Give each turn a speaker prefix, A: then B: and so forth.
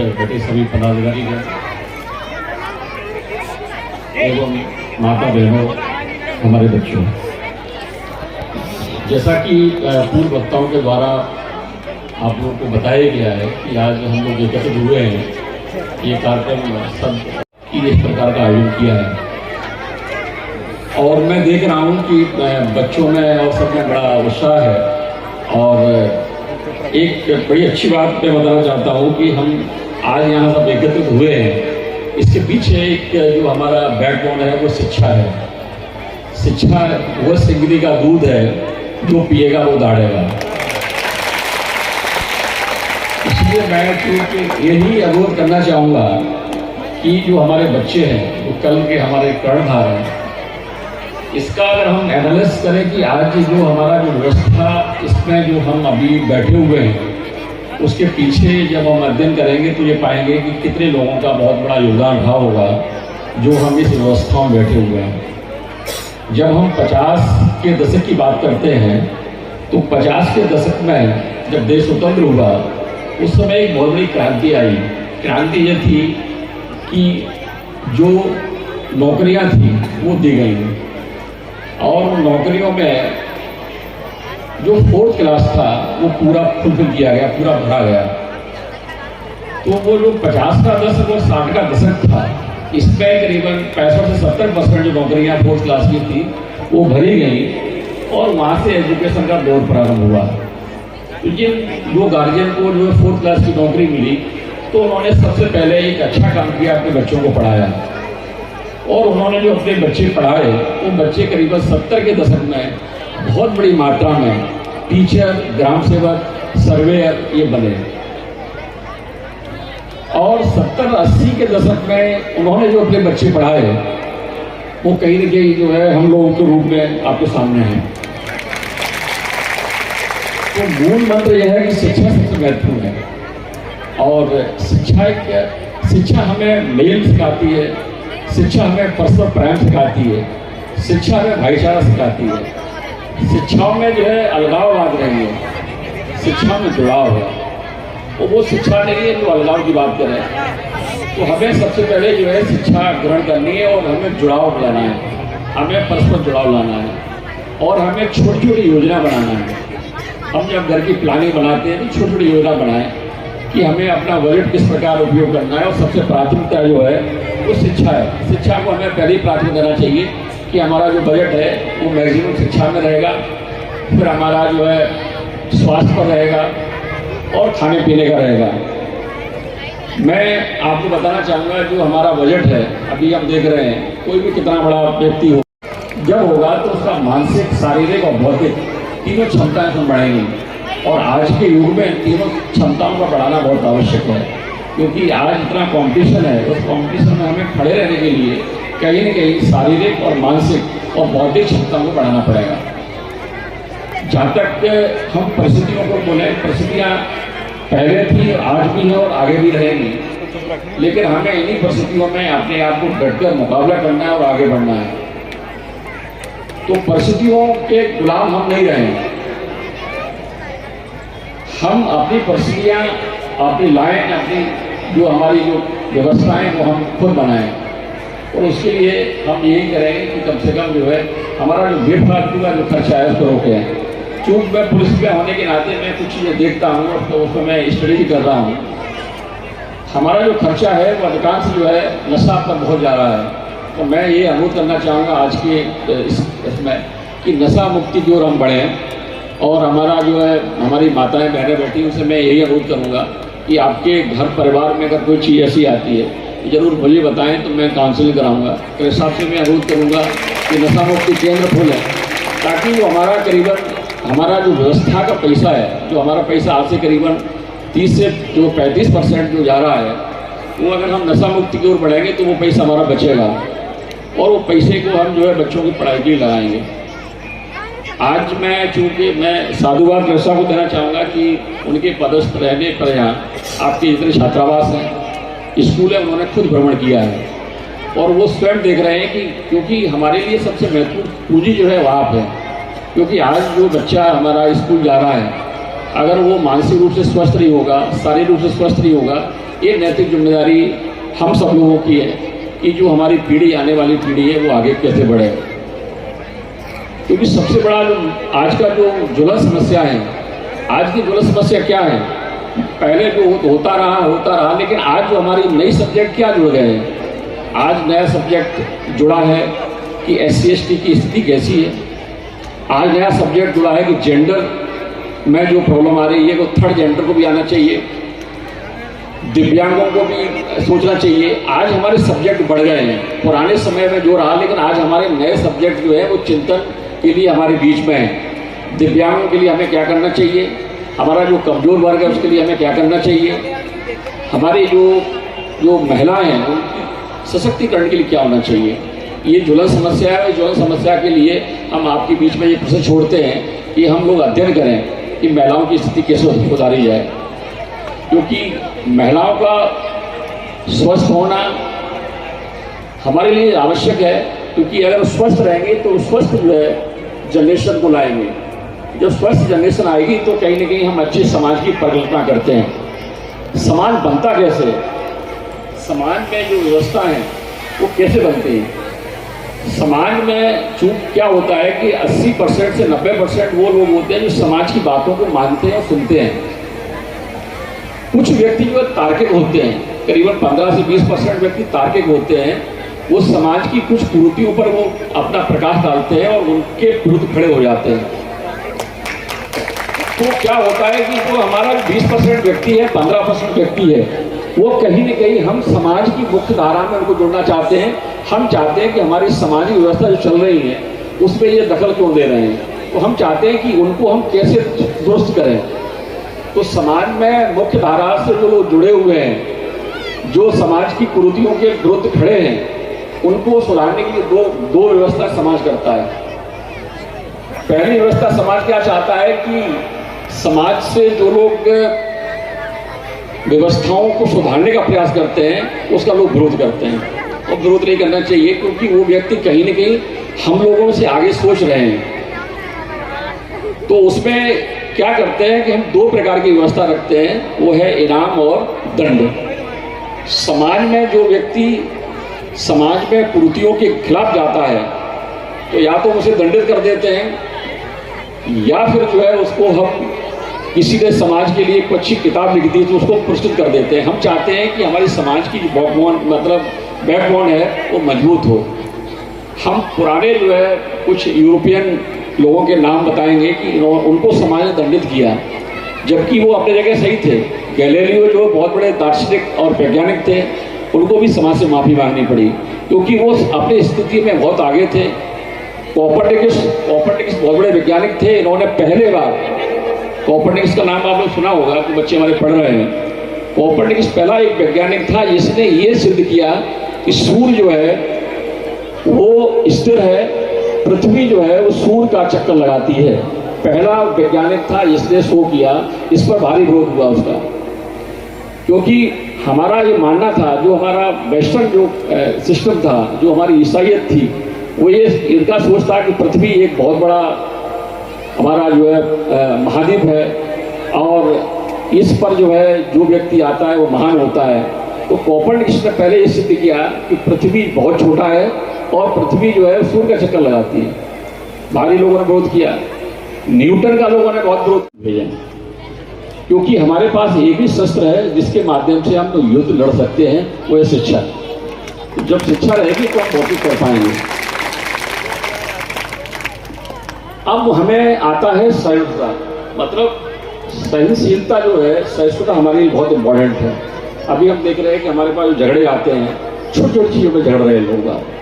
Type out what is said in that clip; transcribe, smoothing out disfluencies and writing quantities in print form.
A: बैठे सभी पदाधिकारी एवं माता बहनों, हमारे बच्चों, जैसा कि पूर्व वक्ताओं के द्वारा आप लोगों को बताया गया है कि आज हम लोग एकत्रित हुए हैं, ये कार्यक्रम सब की इस प्रकार का आयोजन किया है। और मैं देख रहा हूँ कि बच्चों में और सब में बड़ा उत्साह है। और एक बड़ी अच्छी बात मैं बताना चाहता हूँ कि हम आज यहाँ सब एकत्रित हुए हैं, इसके पीछे एक जो हमारा बैकबोन है वो शिक्षा है। शिक्षा वह सिंगरी का दूध है, जो पिएगा वो दाढ़ेगा। इसलिए मैं क्योंकि यही अनुरोध करना चाहूँगा कि जो हमारे बच्चे हैं, जो कल के हमारे कर्णधार हैं, इसका अगर हम एनालिसिस करें कि आज जो हमारा जो व्यवस्था, इसमें जो हम अभी बैठे हुए हैं, उसके पीछे जब हम अध्ययन करेंगे तो ये पाएंगे कि कितने लोगों का बहुत बड़ा योगदान रहा होगा जो हम इस व्यवस्था में बैठे हुए हैं। जब हम 50 के दशक की बात करते हैं तो 50 के दशक में जब देश स्वतंत्र हुआ, उस समय एक बहुत बड़ी क्रांति आई। क्रांति ये थी कि जो नौकरियां थी वो दी गई, और नौकरियों में जो 4th क्लास था वो पूरा फुलफिल किया गया, पूरा भरा गया। तो वो जो 50 का दशक और 60 का दशक था, इसमें करीबन 65 से 70% जो नौकरियां 4th क्लास की थी वो भरी गई, और वहाँ से एजुकेशन का दौर प्रारंभ हुआ। तो जिन जो गार्जियन को जो 4th क्लास की नौकरी मिली, तो उन्होंने सबसे पहले एक अच्छा काम किया, अपने बच्चों को पढ़ाया। और उन्होंने जो अपने बच्चे पढ़ाए, वो बच्चे करीबन 70 के दशक में बहुत बड़ी मात्रा में टीचर, ग्राम सेवक, सर्वेयर ये बने। और 70-80 के दशक में उन्होंने जो अपने बच्चे पढ़ाए, वो कहीं न कहीं जो है हम लोगों के रूप में आपके सामने है। तो मूल मंत्र यह है कि शिक्षा सबसे महत्वपूर्ण है। और शिक्षा हमें मेल सिखाती है, शिक्षा हमें परस्पर प्रेम सिखाती है, शिक्षा हमें भाईचारा सिखाती है। शिक्षाओं में जो है अलगाववाद नहीं है, शिक्षा में जुड़ाव है। तो वो शिक्षा नहीं है जो अलगाव की बात करें। तो हमें सबसे पहले जो है शिक्षा ग्रहण करनी है, और हमें जुड़ाव लाना है, हमें परस्पर जुड़ाव लाना है, और हमें छोटी छोटी योजना बनाना है। हम जब घर की प्लानिंग बनाते हैं तो छोटी छोटी योजना बनाएं कि हमें अपना बजट किस प्रकार उपयोग करना है। और सबसे प्राथमिकता जो है वो शिक्षा है। शिक्षा को हमें पहले ही प्राथमिकता देना चाहिए कि हमारा जो बजट है वो मैक्सिमम शिक्षा में रहेगा, फिर हमारा जो है स्वास्थ्य पर रहेगा, और खाने पीने का रहेगा। मैं आपको बताना चाहूँगा, जो हमारा बजट है अभी हम देख रहे हैं, कोई भी कितना बड़ा व्यक्ति हो, जब होगा तो उसका मानसिक, शारीरिक और भौतिक तीनों क्षमताएं तो बढ़ेंगी। और आज के युग में तीनों क्षमताओं का बढ़ाना बहुत आवश्यक है, क्योंकि आज इतना कंपटीशन है। उस कंपटीशन में हमें खड़े रहने के लिए कहीं न कहीं शारीरिक और मानसिक और बौद्धिक क्षमताओं को बढ़ाना पड़ेगा। जहाँ तक हम परिस्थितियों को बोले, परिस्थितियाँ पहले थी, आज भी है और आगे भी रहेंगी, लेकिन हमें इन्हीं परिस्थितियों में अपने आप को डटकर मुकाबला करना है और आगे बढ़ना है। तो परिस्थितियों के गुलाम हम नहीं रहेंगे, हम अपनी परिस्थितियाँ अपनी लाइन, अपनी जो हमारी जो व्यवस्थाएं वो हम खुद बनाएं। और उसके लिए हम यही करेंगे कि कम से कम जो है हमारा जो बेफालतू का जो खर्चा है उसको रोकें। क्योंकि मैं पुलिस में होने के नाते मैं कुछ चीज़ें देखता हूँ, तो उसको मैं स्टडी भी कर रहा हूँ। हमारा जो खर्चा है वो अधिकांश जो है नशा पर बहुत जा रहा है। तो मैं ये अनुरोध करना चाहूँगा आज के इसमें कि नशा मुक्ति की ओर हम बढ़ें। और हमारा जो है हमारी माताएं बहनें बैठी, उनसे मैं यही अनुरोध करूँगा कि आपके घर परिवार में अगर कोई चीज़ ऐसी आती है तो ज़रूर मुझे बताएं, तो मैं काउंसलिंग कराऊँगा। तो इस हिसाब से मैं अनुरोध करूँगा कि नशा मुक्ति केंद्र खोलें, ताकि वो हमारा करीबन हमारा जो व्यवस्था का पैसा है, जो हमारा पैसा आज से करीबन 30 से जो 35% जो जा रहा है, वो अगर हम नशा मुक्ति की ओर बढ़ेंगे तो वो पैसा हमारा बचेगा, और वो पैसे को हम जो है बच्चों की पढ़ाई के लिए लगाएंगे। आज मैं चूँकि मैं साधुवाद व्यवस्था को देना चाहूँगा कि उनके पदस्थ रहने पर यहाँ आपके जितने छात्रावास हैं, स्कूल है, उन्होंने खुद भ्रमण किया है, और वो स्वयं देख रहे हैं कि क्योंकि हमारे लिए सबसे महत्वपूर्ण पूंजी जो है वो आप है। क्योंकि आज जो बच्चा हमारा स्कूल जा रहा है, अगर वो मानसिक रूप से स्वस्थ नहीं होगा, शारीरिक रूप से स्वस्थ नहीं होगा, ये नैतिक जिम्मेदारी हम सब लोगों की है कि जो हमारी पीढ़ी, आने वाली पीढ़ी है, वो आगे कैसे बढ़े। क्योंकि सबसे बड़ा जो आज का जो ज्वलंत समस्या है, आज की ज्वलंत समस्या क्या है, पहले जो होता रहा, लेकिन आज जो हमारी नई सब्जेक्ट क्या जुड़ गए हैं। आज नया सब्जेक्ट जुड़ा है कि SC/ST की स्थिति कैसी है। आज नया सब्जेक्ट जुड़ा है कि जेंडर में जो प्रॉब्लम आ रही है वो थर्ड जेंडर को भी आना चाहिए, दिव्यांगों को भी सोचना चाहिए। आज हमारे सब्जेक्ट बढ़ गए हैं, पुराने समय में जो रहा, लेकिन आज हमारे नए सब्जेक्ट जो है वो चिंतन के लिए हमारे बीच में है। दिव्यांगों के लिए हमें क्या करना चाहिए, हमारा जो कमज़ोर वर्ग है उसके लिए हमें क्या करना चाहिए, हमारी जो महिलाएं हैं उनकी सशक्तिकरण के लिए क्या होना चाहिए। ये ज्वलंत समस्या है। ज्वलंत समस्या के लिए हम आपके बीच में ये प्रश्न छोड़ते हैं कि हम लोग अध्ययन करें कि महिलाओं की स्थिति कैसे सुधारी जाए, क्योंकि महिलाओं का स्वस्थ होना हमारे लिए आवश्यक है। क्योंकि अगर स्वस्थ रहेंगे तो स्वस्थ जो है जनरेशन को लाएंगे। जब स्वस्थ जनरेशन आएगी तो कहीं ना कहीं हम अच्छे समाज की परिकल्पना करते हैं। समाज बनता कैसे, समाज में जो व्यवस्था है वो कैसे बनती है। समाज में चूक क्या होता है कि 80% से 90% वो लोग होते हैं जो समाज की बातों को मानते हैं और सुनते हैं। कुछ व्यक्ति जो तार्किक होते हैं, करीबन 15 से 20% व्यक्ति तार्किक होते हैं। वो समाज की कुछ कुरीतियों पर वो अपना प्रकाश डालते हैं और उनके विरुद्ध खड़े हो जाते हैं। तो क्या होता है कि जो हमारा 20% व्यक्ति है, 15% व्यक्ति है, वो कहीं न कहीं हम समाज की मुख्य धारा में उनको जोड़ना चाहते हैं। हम चाहते हैं कि हमारी सामाजिक व्यवस्था जो चल रही है उसमें ये दखल क्यों दे रहे हैं। तो हम चाहते हैं कि उनको हम कैसे दुरुस्त करें। तो समाज में मुख्य धारा से जो लोग जुड़े हुए हैं, जो समाज की कुरीतियों के विरुद्ध खड़े हैं, उनको सुधारने के लिए दो व्यवस्था समाज करता है। पहली व्यवस्था समाज क्या चाहता है कि समाज से जो लोग व्यवस्थाओं को सुधारने का प्रयास करते हैं उसका लोग विरोध करते हैं। और विरोध नहीं करना चाहिए, क्योंकि वो व्यक्ति कहीं न कहीं हम लोगों से आगे सोच रहे हैं। तो उसमें क्या करते हैं कि हम 2 प्रकार की व्यवस्था रखते हैं, वो है इनाम और दंड। समाज में जो व्यक्ति समाज में कुरीतियों के खिलाफ जाता है तो या तो उसे दंडित कर देते हैं, या फिर जो है उसको हम किसी ने समाज के लिए एक अच्छी किताब लिख दी तो उसको पुरस्कृत कर देते हैं। हम चाहते हैं कि हमारी समाज की जो बैकबोन है वो मजबूत हो। हम पुराने जो है कुछ यूरोपियन लोगों के नाम बताएंगे कि उनको समाज ने दंडित किया, जबकि वो अपने जगह सही थे। गैलीलियो जो बहुत बड़े दार्शनिक और वैज्ञानिक थे, उनको भी समाज से माफ़ी मांगनी पड़ी, क्योंकि वो अपनी स्थिति में बहुत आगे थे। कोपरनिकस बहुत बड़े वैज्ञानिक थे। इन्होंने पहले बार, कोपरनिकस का नाम आप लोग सुना होगा, तो बच्चे हमारे पढ़ रहे हैं। कोपरनिकस पहला एक वैज्ञानिक था जिसने ये सिद्ध किया कि सूर्य जो है वो स्थिर है, पृथ्वी जो है वो सूर्य का चक्कर लगाती है। पहला वैज्ञानिक था जिसने शो किया। इस पर भारी विरोध हुआ उसका, क्योंकि हमारा ये मानना था, जो हमारा वेस्टर्न जो सिस्टम था, जो हमारी ईसाइयत थी, वो ये इनका सोच था कि पृथ्वी एक बहुत बड़ा हमारा जो है महाद्वीप है, और इस पर जो है जो व्यक्ति आता है वो महान होता है। तो कोपरनिकस ने पहले ये सिद्ध किया कि पृथ्वी बहुत छोटा है और पृथ्वी जो है सूर्य का चक्कर लगाती है। भारी लोगों ने विरोध किया। न्यूटन का लोगों ने बहुत विरोध भेजा, क्योंकि हमारे पास एक ही शस्त्र है जिसके माध्यम से हम तो युद्ध लड़ सकते हैं, वो है शिक्षा। तो जब शिक्षा रहेगी तो हम बहुत कुछ कर पाएंगे। अब हमें आता है सहिष्णुता, मतलब सहनशीलता जो है, सहिष्णुता हमारे लिए बहुत इम्पोर्टेंट है। अभी हम देख रहे हैं कि हमारे पास जो झगड़े आते हैं, छोटी छोटी चीज़ों में झगड़ रहे हैं लोग।